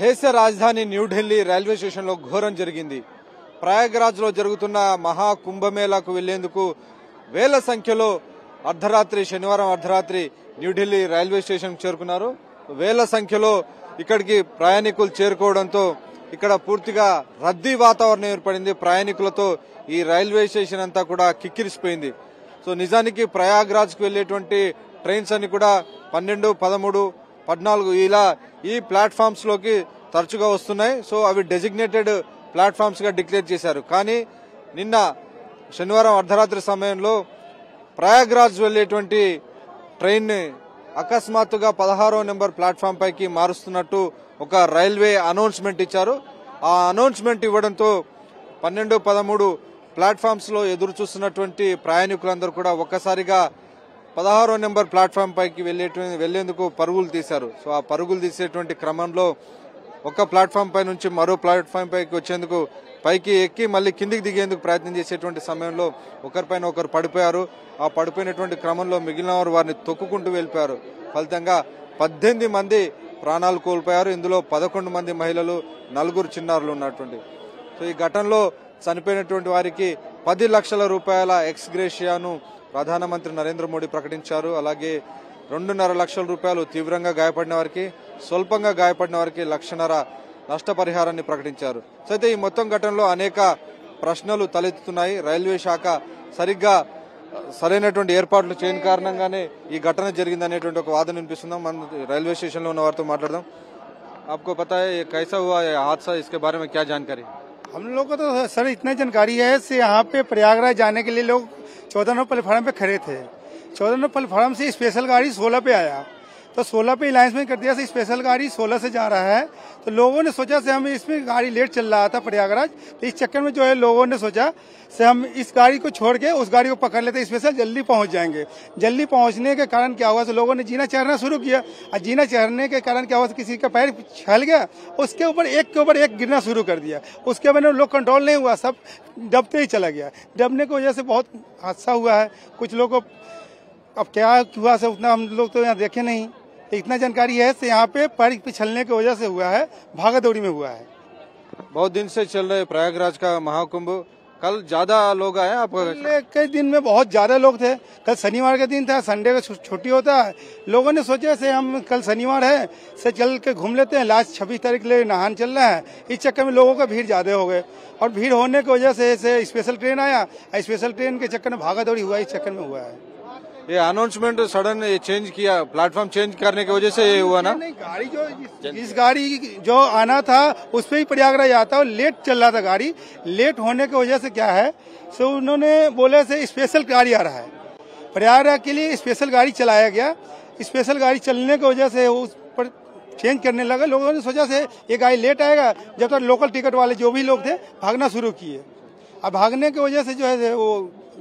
దేశ రాజధాని New Delhi railway station లో ఘోరం జరిగింది. ప్రయాగ్రాజ్ లో జరుగుతున్న మహా కుంభమేళాకు వెళ్లేందుకు వేల సంఖ్యలో శనివారం అర్ధరాత్రి న్యూఢిల్లీ రైల్వే స్టేషన్ చేరుకున్నారు. వేల సంఖ్యలో ఇక్కడికి ప్రయాణికులు చేరుకోవడంతో ఇక్కడ పూర్తిగా రద్దీ వాతావరణం ఏర్పడింది. ప్రయాణికులతో ఈ రైల్వే స్టేషన్ అంతా కూడా కిక్కిరిసిపోయింది. సో నిజానికి ప్రయాగ్రాజ్ కు వెళ్లేటువంటి ట్రైన్స్ అన్ని కూడా 12, 13, 14 ఇలా ఈ ప్లాట్ఫామ్స్ లోకి తరచుగా వస్తున్నాయి. సో అవి డెసిగ్నేటెడ్ ప్లాట్ఫామ్స్ గా డిక్లేర్ చేశారు. కానీ నిన్న శనివారం అర్ధరాత్రి సమయంలో ప్రయాగ్రాజ్ వెళ్లేటువంటి ట్రైన్ ని అకస్మాత్తుగా 16వ నెంబర్ ప్లాట్ఫామ్ పైకి మారుస్తున్నట్టు ఒక రైల్వే అనౌన్స్మెంట్ ఇచ్చారు. ఆ అనౌన్స్మెంట్ ఇవ్వడంతో 12, 13 ప్లాట్ఫామ్స్ లో ఎదురు చూస్తున్నటువంటి ప్రయాణికులందరూ కూడా ఒక్కసారిగా 16వ నెంబర్ ప్లాట్ఫామ్ పైకి వెళ్లేందుకు పరుగులు తీశారు. సో ఆ పరుగులు తీసేటువంటి క్రమంలో ఒక ప్లాట్ఫామ్ పై నుంచి మరో ప్లాట్ఫామ్ పైకి వచ్చేందుకు పైకి ఎక్కి మళ్ళీ కిందికి దిగేందుకు ప్రయత్నం చేసేటువంటి సమయంలో ఒకరిపైన ఒకరు పడిపోయారు. ఆ పడిపోయినటువంటి క్రమంలో మిగిలిన వారిని తొక్కుకుంటూ వెళ్లిపోయారు. ఫలితంగా 18 మంది ప్రాణాలు కోల్పోయారు. ఇందులో 11 మంది మహిళలు, 4 చిన్నారులు ఉన్నటువంటి. సో ఈ ఘటనలో చనిపోయినటువంటి వారికి 10 లక్షల రూపాయల ఎక్స్ గ్రేషియాను ప్రధానమంత్రి నరేంద్ర మోడీ ప్రకటించారు. అలాగే 2.5 లక్షల రూపాయలు తీవ్రంగా గాయపడిన వారికి, స్వల్పంగా గాయపడిన వారికి 1.5 లక్షల నష్టపరిహారాన్ని ప్రకటించారు. సో అయితే ఈ మొత్తం ఘటనలో అనేక ప్రశ్నలు తలెత్తుతున్నాయి. రైల్వే శాఖ సరిగ్గా సరైనటువంటి ఏర్పాట్లు చేయని కారణంగానే ఈ ఘటన జరిగిందనేటువంటి ఒక వాదన వినిపిస్తున్నాం. మనం రైల్వే స్టేషన్ లో ఉన్న వారితో మాట్లాడదాం. आपको पता है कैसा हुआ है हादसा, इसके बारे में क्या जानकारी? हम लोग को तो सर इतना जानकारी है से यहाँ पे प्रयागराज जाने के लिए लोग 14 नंबर प्लेटफार्म पे खड़े थे। 14 नंबर प्लेटफार्म से स्पेशल गाड़ी 16 पे आया, तो 16 पे अलाइंसमेंट कर दिया से स्पेशल गाड़ी 16 से जा रहा है। तो लोगों ने सोचा से हम इसमें गाड़ी लेट चल रहा था प्रयागराज, तो इस चक्कर में जो है लोगों ने सोचा से हम इस गाड़ी को छोड़ के उस गाड़ी को पकड़ लेते, स्पेशल जल्दी पहुंच जाएंगे। जल्दी पहुंचने के कारण क्या हुआ, लोगों ने जीना चढ़ना शुरू किया, और जीना चढ़ने के कारण क्या हुआ, किसी का पैर छल गया, उसके ऊपर एक गिरना शुरू कर दिया। उसके बाद लोग कंट्रोल नहीं हुआ, सब डबते ही चला गया। डबने की वजह से बहुत हादसा हुआ है। कुछ लोगों को अब क्या हुआ से उतना हम लोग तो यहाँ देखे नहीं, इतना जानकारी है से यहाँ पे पैर पिछलने की वजह से हुआ है, भागा दौड़ी में हुआ है। बहुत दिन से चल रहे प्रयागराज का महाकुंभ, कल ज्यादा लोग आए आपको? कई दिन में बहुत ज्यादा लोग थे। कल शनिवार का दिन था, संडे का छुट्टी होता है। लोगों ने सोचा से हम कल शनिवार है से चल के घूम लेते हैं, लास्ट 26 तारीख ले नहान चल रहा है। इस चक्कर में लोगों का भीड़ ज्यादा हो गए, और भीड़ होने की वजह से स्पेशल ट्रेन आया, स्पेशल ट्रेन के चक्कर में भागा दौड़ी हुआ, इस चक्कर में हुआ है। ये अनाउंसमेंट सडन चेंज किया, प्लेटफॉर्म चेंज करने की वजह से ये हुआ ना? नहीं, गाड़ी जो इस गाड़ी जो आना था उस पे ही प्रयागराज आता, और लेट चल रहा था गाड़ी। लेट होने की वजह से क्या है, सो उन्होंने बोले से स्पेशल गाड़ी आ रहा है, प्रयागराज के लिए स्पेशल गाड़ी चलाया गया। स्पेशल गाड़ी चलने की वजह से उस पर चेंज करने लगा। लोगों ने सोचा से ये गाड़ी लेट आएगा, जब तक लोकल टिकट वाले जो भी लोग थे भागना शुरू किए। अब भागने की वजह से जो है वो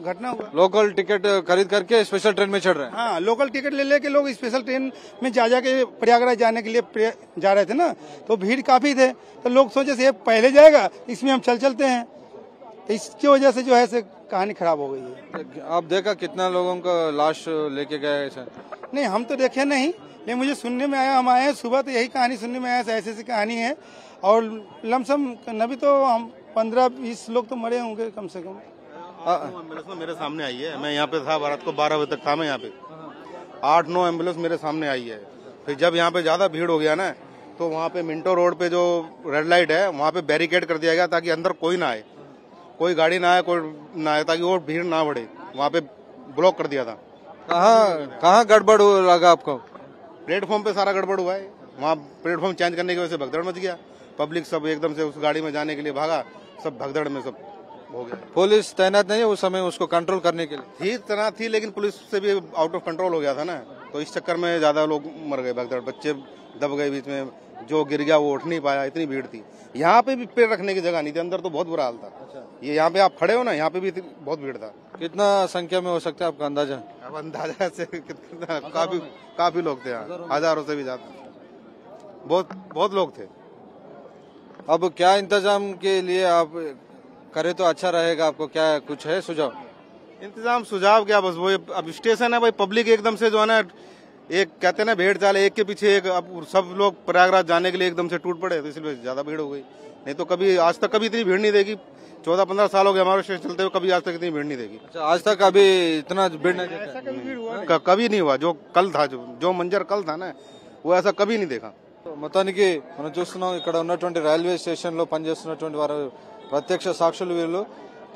घटना हुआ। लोकल टिकट खरीद करके स्पेशल ट्रेन में चढ़ रहे हैं? हाँ, लोकल टिकट ले लेके लोग स्पेशल ट्रेन में जा के प्रयागराज जाने के लिए जा रहे थे ना, तो भीड़ काफी थे। तो लोग सोचे से ये पहले जाएगा, इसमें हम चलते हैं, तो इसकी वजह से जो है से कहानी खराब हो गई है। आप देखा कितना लोगों का लाश लेके गए ऐसा? नहीं, हम तो देखे नहीं, लेकिन मुझे सुनने में आया, हम आए हैं सुबह तो यही कहानी सुनने में आया, ऐसी कहानी है। और लमसम नबी तो हम 15-20 लोग तो मरे होंगे कम से कम। एम्बुलेंस मेरे सामने आई है, मैं यहाँ पे था, रात को 12 बजे तक था मैं यहाँ पे। 8-9 एम्बुलेंस मेरे सामने आई है। फिर जब यहाँ पे ज्यादा भीड़ हो गया ना, तो वहाँ पे मिंटो रोड पे जो रेड लाइट है वहाँ पे बैरिकेड कर दिया गया, ताकि अंदर कोई ना आए, कोई गाड़ी ना आए, कोई ना आए, ताकि वो भीड़ ना बढ़े। वहाँ पे ब्लॉक कर दिया था। कहाँ गड़बड़ लगा आपको? प्लेटफॉर्म पे सारा गड़बड़ हुआ है। वहाँ प्लेटफॉर्म चेंज करने की वजह से भगदड़ मच गया, पब्लिक सब एकदम से उस गाड़ी में जाने के लिए भागा, सब भगदड़ में सब हो गया। पुलिस तैनात नहीं है उस समय उसको कंट्रोल करने के लिए? तैनात थी, लेकिन पुलिस से भी आउट ऑफ कंट्रोल हो गया था ना, तो इस चक्कर में ज्यादा लोग मर गए, भगदड़, बच्चे दब गए बीच में, जो गिर गया वो उठ नहीं पाया, इतनी भीड़ थी। यहाँ पे भी पैर रखने की जगह नहीं थी, अंदर तो बहुत बुरा हाल था। अच्छा। ये यहाँ पे आप खड़े हो ना, यहाँ पे भी बहुत भीड़ था। कितना संख्या में हो सकता है आपका अंदाजा? अब अंदाजा से कितना, काफी लोग थे यहाँ, हजारों से भी ज्यादा, बहुत लोग थे। अब क्या इंतजाम के लिए आप करे तो अच्छा रहेगा? आपको क्या कुछ है सुझाव? इंतजाम सुझाव क्या, बस वो अब स्टेशन है भाई, पब्लिक एकदम से जो है ना एक कहते हैं ना भेड़ चाल, एक के पीछे एक, अब सब लोग प्रयागराज जाने के लिए एकदम से टूट पड़े, तो इसलिए ज्यादा भीड़ हो गई। नहीं तो कभी आज तक कभी इतनी भीड़ नहीं देगी। 14-15 साल हो गए हमारे स्टेशन चलते हुए, कभी आज तक इतनी भीड़ नहीं देगी। अच्छा, आज तक अभी इतना भीड़ नहीं देखा? कभी नहीं हुआ। जो कल था, जो मंजर कल था ना, वो ऐसा कभी नहीं देखा। మొత్తానికి మనం చూస్తున్నాం ఇక్కడ ఉన్నటువంటి రైల్వే స్టేషన్ లో పనిచేస్తున్నటువంటి వారు ప్రత్యక్ష సాక్షులు వీళ్ళు.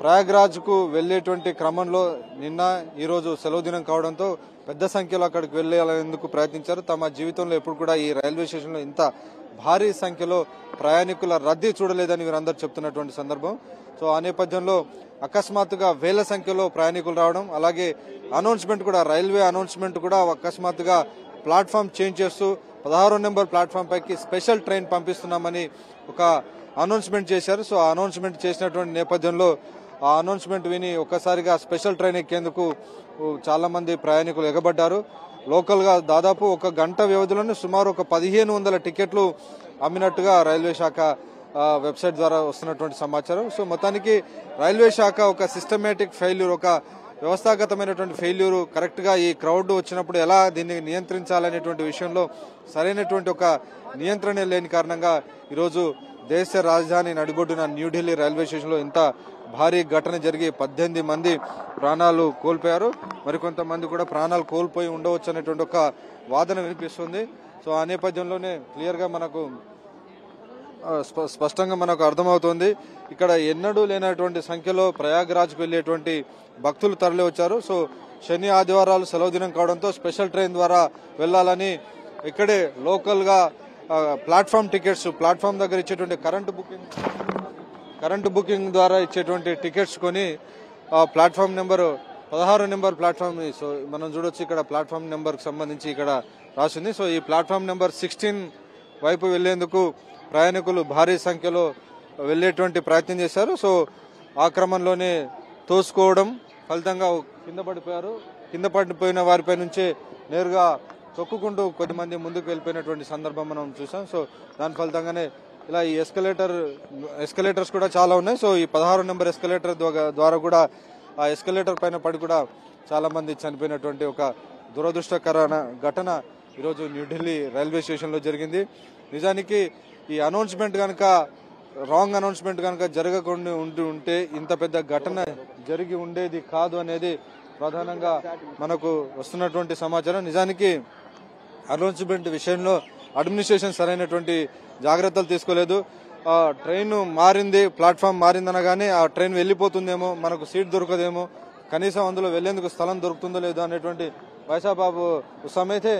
ప్రయాగ్రాజ్ కు వెళ్లేటువంటి క్రమంలో నిన్న ఈ రోజు సెలవు దినం కావడంతో పెద్ద సంఖ్యలో అక్కడికి వెళ్లేందుకు ప్రయత్నించారు. తమ జీవితంలో ఎప్పుడు కూడా ఈ రైల్వే స్టేషన్ లో ఇంత భారీ సంఖ్యలో ప్రయాణికుల రద్దీ చూడలేదని వీరందరూ చెప్తున్నటువంటి సందర్భం. సో ఆ నేపథ్యంలో అకస్మాత్తుగా వేల సంఖ్యలో ప్రయాణికులు రావడం, అలాగే అనౌన్స్మెంట్ కూడా, రైల్వే అనౌన్స్మెంట్ కూడా అకస్మాత్తుగా ప్లాట్ఫామ్ చేంజ్ చేస్తూ 16 నెంబర్ ప్లాట్ఫామ్ పైకి స్పెషల్ ట్రైన్ పంపిస్తున్నామని ఒక అనౌన్స్మెంట్ చేశారు. సో ఆ అనౌన్స్మెంట్ చేసినటువంటి నేపథ్యంలో ఆ అనౌన్స్మెంట్ విని ఒక్కసారిగా స్పెషల్ ట్రైన్ ఎక్కేందుకు చాలా మంది ప్రయాణికులు ఎగబడ్డారు. లోకల్ గా దాదాపు ఒక గంట వ్యవధిలోనే సుమారు ఒక 1500 టికెట్లు అమ్మినట్టుగా రైల్వే శాఖ వెబ్సైట్ ద్వారా వస్తున్నటువంటి సమాచారం. సో మొత్తానికి రైల్వే శాఖ ఒక సిస్టమేటిక్ ఫెయిల్యూర్, ఒక వ్యవస్థాగతమైనటువంటి ఫెయిల్యూర్, కరెక్ట్ గా ఈ క్రౌడ్ వచ్చినప్పుడు ఎలా దీన్ని నియంత్రించాలనేటువంటి విషయంలో సరైనటువంటి ఒక నియంత్రణ లేని కారణంగా ఈరోజు దేశ రాజధాని నడిబొడ్డున న్యూఢిల్లీ రైల్వే స్టేషన్ లో ఇంత భారీ ఘటన జరిగి 18 మంది ప్రాణాలు కోల్పోయారు. మరికొంతమంది కూడా ప్రాణాలు కోల్పోయి ఉండవచ్చు అనేటువంటి ఒక వాదన వినిపిస్తుంది. సో ఆ నేపథ్యంలోనే క్లియర్ గా మనకు స్పష్టంగా మనకు అర్థమవుతోంది, ఇక్కడ ఎన్నడూ లేనటువంటి సంఖ్యలో ప్రయాగ్రాజ్కు వెళ్లేటువంటి భక్తులు తరలి వచ్చారు. సో శని ఆదివారాలు సెలవు దినం కావడంతో స్పెషల్ ట్రైన్ ద్వారా వెళ్లాలని ఇక్కడే లోకల్ గా ప్లాట్ఫామ్ టికెట్స్, ప్లాట్ఫామ్ దగ్గర ఇచ్చేటువంటి కరెంటు బుకింగ్ ద్వారా ఇచ్చేటువంటి టికెట్స్ కొని platform number 16 number platform. So మనం చూడొచ్చు ఇక్కడ ప్లాట్ఫామ్ నెంబర్ కు సంబంధించి ఇక్కడ రాసింది. సో ఈ ప్లాట్ఫామ్ నెంబర్ 16 వైపు వెళ్లేందుకు ప్రయాణికులు భారీ సంఖ్యలో వెళ్లేటువంటి ప్రయత్నం చేశారు. సో ఆ క్రమంలోనే తోసుకోవడం ఫలితంగా కింద పడిపోయారు. కింద పడిపోయిన వారిపై నుంచే నేరుగా తొక్కుకుంటూ కొద్దిమంది ముందుకు వెళ్ళిపోయినటువంటి సందర్భం మనం చూసాం. సో దాని ఫలితంగానే ఇలా ఈ ఎస్కలేటర్స్ కూడా చాలా ఉన్నాయి. సో ఈ 16 నెంబర్ ఎస్కలేటర్ ద్వారా కూడా ఆ ఎస్కలేటర్ పైన పడి కూడా చాలా మంది చనిపోయినటువంటి ఒక దురదృష్టకరమైన ఘటన ఈరోజు న్యూఢిల్లీ రైల్వే స్టేషన్ లో జరిగింది. నిజానికి ఈ అనౌన్స్మెంట్ కనుక, రాంగ్ అనౌన్స్మెంట్ కనుక జరగకుండా ఉంటే ఇంత పెద్ద ఘటన జరిగి ఉండేది కాదు అనేది ప్రధానంగా మనకు వస్తున్నటువంటి సమాచారం. నిజానికి అనౌన్స్మెంట్ విషయంలో అడ్మినిస్ట్రేషన్ సరైనటువంటి జాగ్రత్తలు తీసుకోలేదు. ట్రైన్ మారింది, ప్లాట్ఫామ్ మారిందనగానే ఆ ట్రైన్ వెళ్లిపోతుందేమో, మనకు సీట్ దొరకదేమో, కనీసం అందులో వెళ్లేందుకు స్థలం దొరుకుతుందో లేదో అనేటువంటి వైసా బాబు समय थे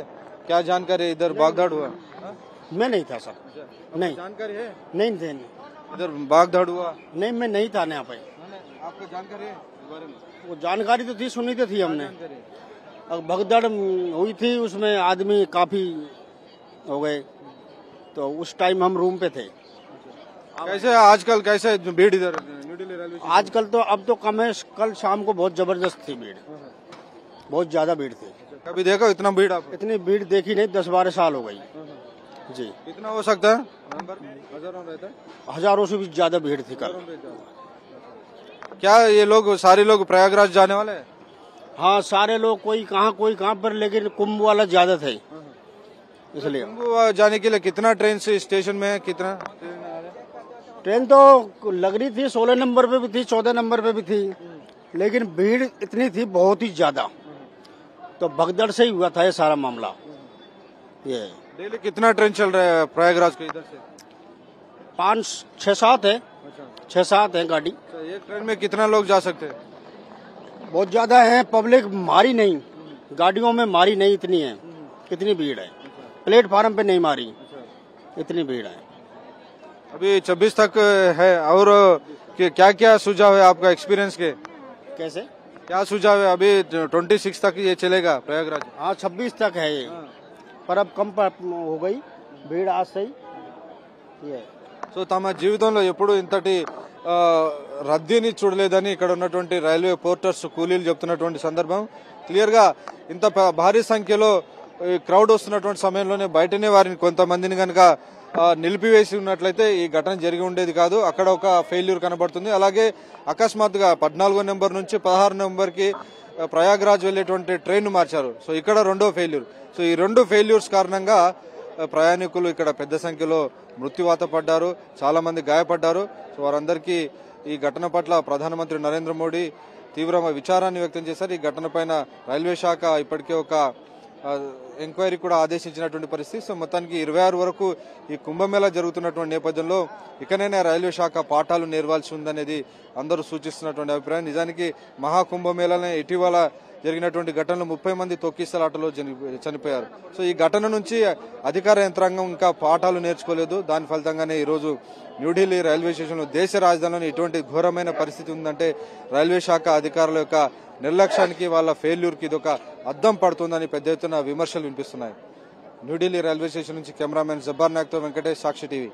क्या जानकारी इधर भागदौड़ हुआ? मैं नहीं था सर, नहीं जानकारी है? नहीं थे, इधर भागदौड़ हुआ? नहीं मैं नहीं था यहाँ पे। आपको जानकारी है इस बारे में? वो जानकारी तो थी, सुनी तो थी हमने। अब भगदड़ हुई थी, उसमें आदमी काफी हो गए, तो उस टाइम हम रूम पे थे। कैसे आजकल कैसे भीड़ इधर न्यूఢిల్లీ रेलवे? आजकल तो अब तो कम है, कल शाम को बहुत जबरदस्त थी भीड़, बहुत ज्यादा भीड़ थी। कभी देखो इतना भीड़? आप इतनी भीड़ देखी नहीं, 10-12 साल हो गई जी। कितना हो सकता है नंबर? हजारों रहता है? हजारों से भी ज्यादा भीड़ थी कल। क्या ये लोग सारे लोग प्रयागराज जाने वाले हैं? हाँ सारे लोग, कोई कहाँ पर, लेकिन कुंभ वाला ज्यादा थे इसलिए। कुंभ जाने के लिए कितना ट्रेन से स्टेशन में है? कितना ट्रेन तो लग रही थी, 16 नंबर पे भी थी, 14 नंबर पे भी थी, लेकिन भीड़ इतनी थी बहुत ही ज्यादा, तो भगदड़ से ही हुआ था ये सारा मामला। ये डेली कितना ट्रेन चल रहा है प्रयागराज के इधर से? 5-6-7 है, 6-7 है गाड़ी। एक ट्रेन में कितना लोग जा सकते हैं? बहुत ज्यादा है, पब्लिक मारी नहीं, गाड़ियों में मारी नहीं, इतनी है, इतनी भीड़ है, प्लेटफार्म पे नहीं मारी, इतनी भीड़ है। अभी 26 तक है, और क्या क्या सुझाव है आपका एक्सपीरियंस के? कैसे क्या सुझाव है? अभी 26 तक ये चलेगा प्रयागराज? हाँ 26 तक है ये, पर अब कम हो गई भीड़ आज से ही। ये సో తమ జీవితంలో ఎప్పుడు ఇంతటి రద్దీని చూడలేదని ఇక్కడ ఉన్నటువంటి రైల్వే పోర్టర్స్, కూలీలు చెప్తున్నటువంటి సందర్భం. క్లియర్ గా ఇంత భారీ సంఖ్యలో క్రౌడ్ వస్తున్నటువంటి సమయంలోనే బయటనే వారిని కొంతమందిని కనుక నిలిపివేసి ఉన్నట్లయితే ఈ ఘటన జరిగి ఉండేది కాదు. అక్కడ ఒక ఫెయిల్యూర్ కనబడుతుంది. అలాగే అకస్మాత్తుగా 14వ నెంబర్ నుంచి 16 నెంబర్ కి ప్రయాగ్రాజ్ వెళ్లేటువంటి ట్రైన్ మార్చారు. సో ఇక్కడ రెండో ఫెయిల్యూర్. సో ఈ రెండు ఫెయిల్యూర్స్ కారణంగా ప్రయాణికులు ఇక్కడ పెద్ద సంఖ్యలో మృత్యువాత పడ్డారు, చాలా మంది గాయపడ్డారు. సో వారందరికీ ఈ ఘటన పట్ల ప్రధానమంత్రి నరేంద్ర మోడీ తీవ్ర విచారాన్ని వ్యక్తం చేశారు. ఈ ఘటన పైన రైల్వే శాఖ ఇప్పటికే ఒక ఎంక్వైరీ కూడా ఆదేశించినటువంటి పరిస్థితి. సో మొత్తానికి 26 వరకు ఈ కుంభమేళా జరుగుతున్నటువంటి నేపథ్యంలో ఇకనైనా రైల్వే శాఖ పాఠాలు నేర్వాల్సి ఉందనేది అందరూ సూచిస్తున్నటువంటి అభిప్రాయం. నిజానికి మహాకుంభమేళాలో ఇటీవల జరిగినటువంటి ఘటనలో 30 మంది తొక్కిసలాటలో చనిపోయారు. సో ఈ ఘటన నుంచి అధికార యంత్రాంగం ఇంకా పాఠాలు నేర్చుకోలేదు. దాని ఫలితంగానే ఈరోజు న్యూఢిల్లీ రైల్వే స్టేషన్లో దేశ రాజధానిలో ఇటువంటి ఘోరమైన పరిస్థితి ఉందంటే రైల్వే శాఖ అధికారుల యొక్క నిర్లక్ష్యానికి, వాళ్ళ ఫెయిల్యూర్ కి ఇదొక అద్దం పడుతుందని పెద్ద ఎత్తున విమర్శలు వినిపిస్తున్నాయి. న్యూఢిల్లీ రైల్వే స్టేషన్ నుంచి కెమెరామెన్ జబ్బార్ నాయక్ తో వెంకటేష్, సాక్షి టీవీ.